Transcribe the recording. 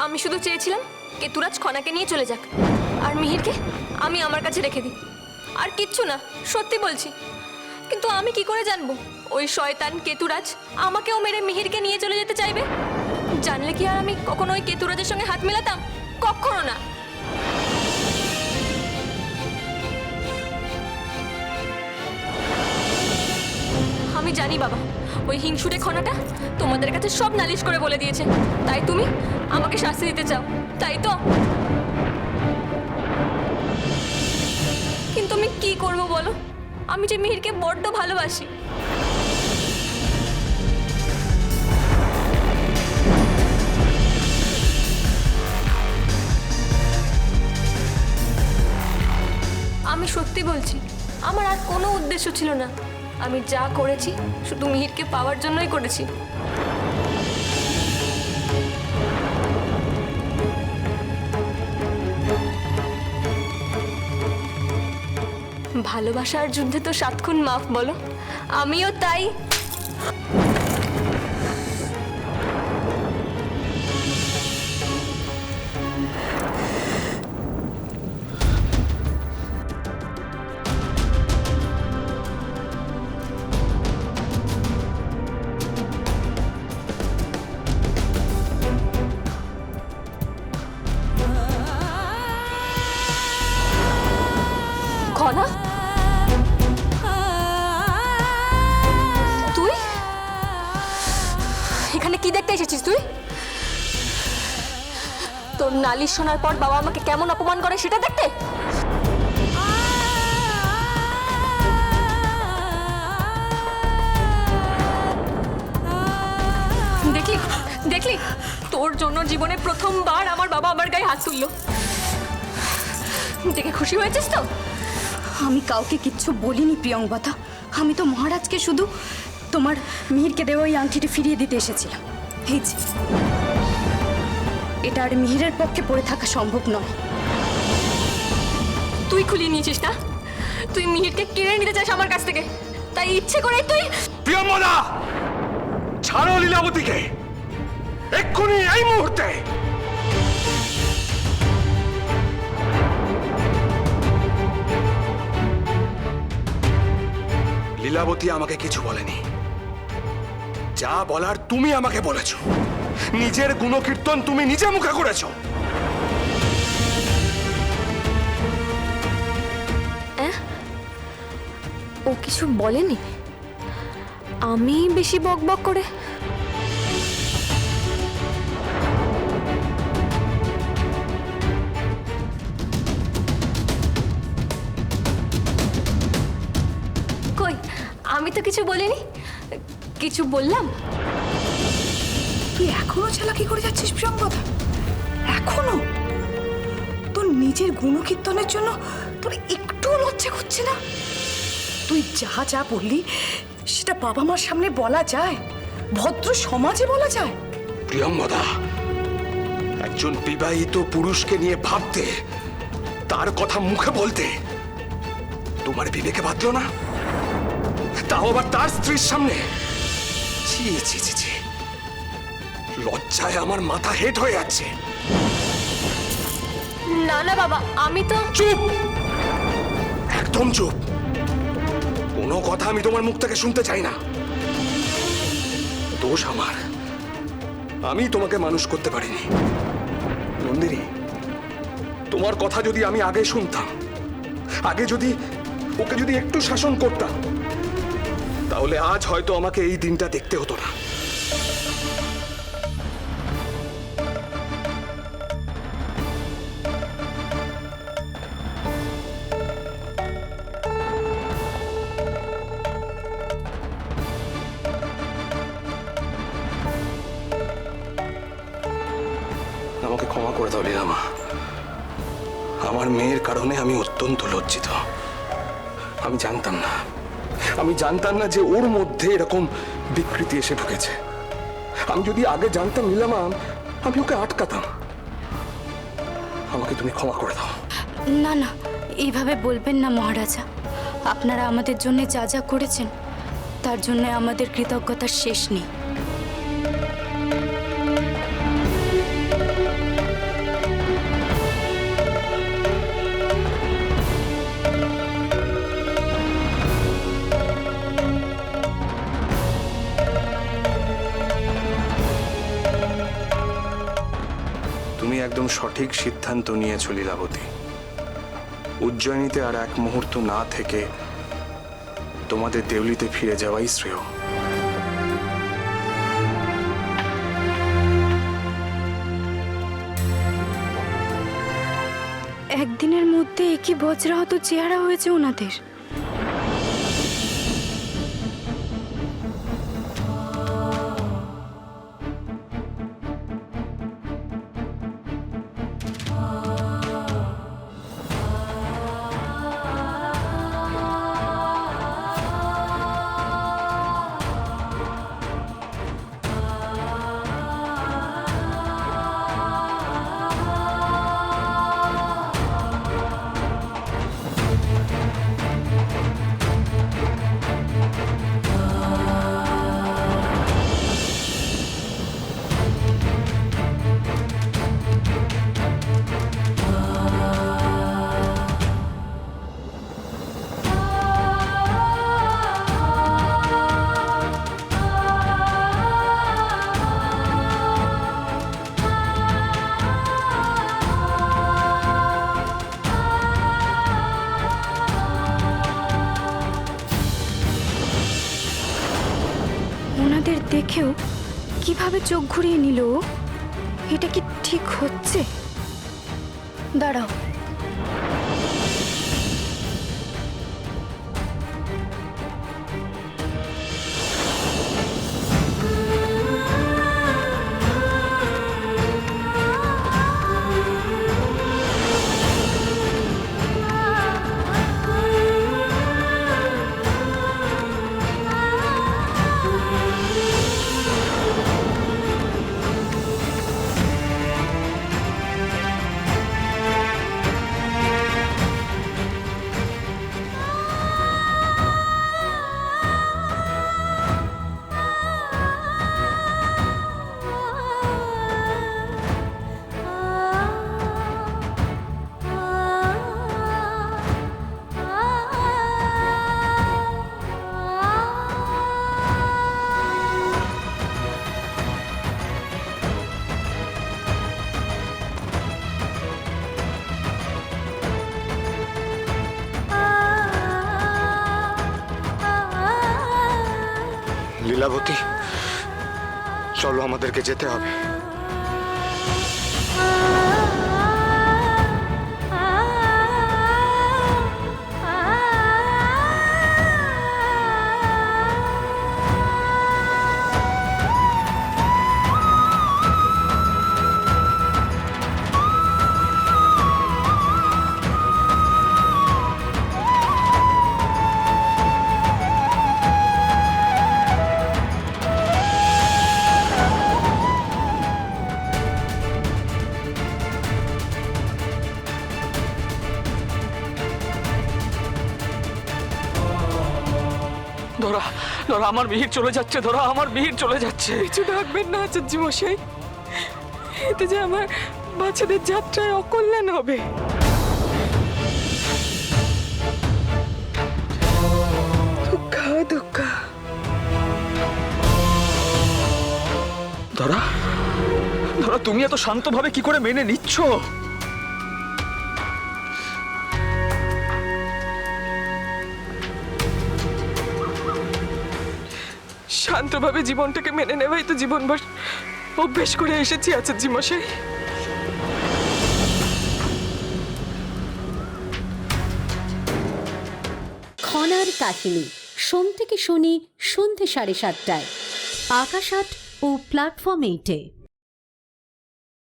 আমি শুধু চেয়েছিলাম কেতুরাজ খনাকে নিয়ে চলে যাক আর মিহিরকে আমি আমার কাছে রেখে দিই, আর কিচ্ছু না, সত্যি বলছি। কিন্তু আমি কি করে জানবো ওই শয়তান কেতুরাজ আমাকেও মেরে মিহিরকে নিয়ে চলে যেতে চাইবে? জানলে কি আর আমি কখনো ওই কেতুরাজের সঙ্গে হাত মেলাতাম? কখনো না। আমি জানি বাবা, ওই হিংসুটে খনাটা তোমাদের কাছে সব নালিশ করে বলে দিয়েছে, তাই তুমি আমাকে শাস্তি দিতে চাও, তাই তো? কিন্তু আমি কি করব বলো? আমি যে মিহিরকে বড্ড ভালোবাসি। আমি সত্যি বলছি, আমার আর কোনো উদ্দেশ্য ছিল না। আমি যা করেছি শুধু মিহিরকে পাওয়ার জন্যই করেছি। ভালোবাসার যুদ্ধে তো 7 খুন মাফ বলো, আমিও তাই। খনা, তুই এখানে কি দেখতে এসেছিস? তুই তোর নালিশ শোনার পর বাবা আমাকে কেমন অপমান করে সেটা দেখতে? দেখলি দেখলি, তোর জন্য জীবনে প্রথমবার আমার বাবা আমার গায়ে হাত তুললো। দেখে খুশি হয়েছিস তো? আমি কাউকে কিচ্ছু বলিনি প্রিয়ঙ্বদা। আমি তো মহারাজকে শুধু তোমার মিহিরকে দেওয়া ওই আংটিটি ফিরিয়ে দিতে এসেছিলাম। এই যে, এটা আর মিহিরের পক্ষে পড়ে থাকা সম্ভব নয়। তুই খুলিয়ে নিয়েছিস না? তুই মিহিরকে কেড়ে নিতে চাস আমার কাছ থেকে, তাই ইচ্ছে করে তুই। প্রিয়ঙ্বদা, ছাড়ো লীলাবতীকে এক্ষুনি, এই মুহূর্তে। লীলাবতী আমাকে কিছু বলেনি, যা বলার তুমি আমাকে বলেছো। নিজের গুণকীর্তন তুমি নিজে মুখে করেছো। ও কিছু বলেনি, আমি বেশি বকবক করে। কই, আমি তো কিছু বলিনি। কিছু বললাম? তুই এখনো চালাকি করে যাচ্ছিস প্রিয়ঙ্বদা? এখনো? তোর নিজের গুণকীর্তনের জন্য তোর একটুও লজ্জা করছে না? তুই যা যা বললি সেটা বাবা মার সামনে বলা যায়? ভদ্র সমাজে বলা যায়? প্রিয়ঙ্বদা, একজন বিবাহিত পুরুষকে নিয়ে ভাবতে, তার কথা মুখে বলতে তোমার বিবেকে বাঁধলো না? তাও আবার তার স্ত্রীর সামনে। ছি ছি ছি ছি, লজ্জায় আমার মাথা হেট হয়ে যাচ্ছে। না না বাবা, আমি তো। চুপ, একদম চুপ। কোনো কথা আমি তোমার মুখ থেকে শুনতে চাই না। দোষ আমার, আমি তোমাকে মানুষ করতে পারিনি। নন্দিনী, তোমার কথা যদি আমি আগে শুনতাম, আগে যদি ওকে যদি একটু শাসন করতাম, তাহলে আজ হয়তো আমাকে এই দিনটা দেখতে হতো না। আমাকে ক্ষমা করে দাও লীলামা। আমার মেয়ের কারণে আমি অত্যন্ত লজ্জিত। আমি জানতাম না যে ওর মধ্যে এরকম বিকৃতি এসে ঢুকেছে। আমি যদি আগে জানতাম লীলামা, আমি ওকে আটকাতাম। আমাকে তুমি ক্ষমা করে দাও। না না, এইভাবে বলবেন না মহারাজা। আপনারা আমাদের জন্য যা যা করেছেন তার জন্য আমাদের কৃতজ্ঞতার শেষ নেই। তুমি একদম সঠিক সিদ্ধান্ত নিয়েছো লীলাবতী। উজ্জয়িনীতে আর এক মুহূর্ত না থেকে তোমাদের দেউলিতে ফিরে যাওয়াই শ্রেয়। একদিনের মধ্যে একই বজ্রাহত চেহারা হয়েছে ওনাদের। ওনাদের দেখেও কিভাবে চোখ ঘুরিয়ে নিল ও? এটা কি ঠিক হচ্ছে? দাঁড়াও, লীলাবতী, চলো, আমাদেরকে যেতে হবে। ধরা ধরা, আমার মিহির চলে যাচ্ছে, ধরা আমার মিহির চলে যাচ্ছে। কিছু ডাকবেন না আচার্য মশাই, এতে যে আমার বাচ্চাদের যাত্রায় অকল্যাণ হবে। দুঃখা দুঃখা। ধরা ধরা, তুমি এত শান্তভাবে কি করে মেনে নিচ্ছ? শান্তভাবে জীবনটাকে মেনে নেওয়াই তো জীবনভর অভ্যেস করে এসেছি আচার্য মশাই। খনার কাহিনী, সোম থেকে শনি সন্ধ্যে 7:30টায়, আকাশ 8 ও প্ল্যাটফর্ম 8-এ।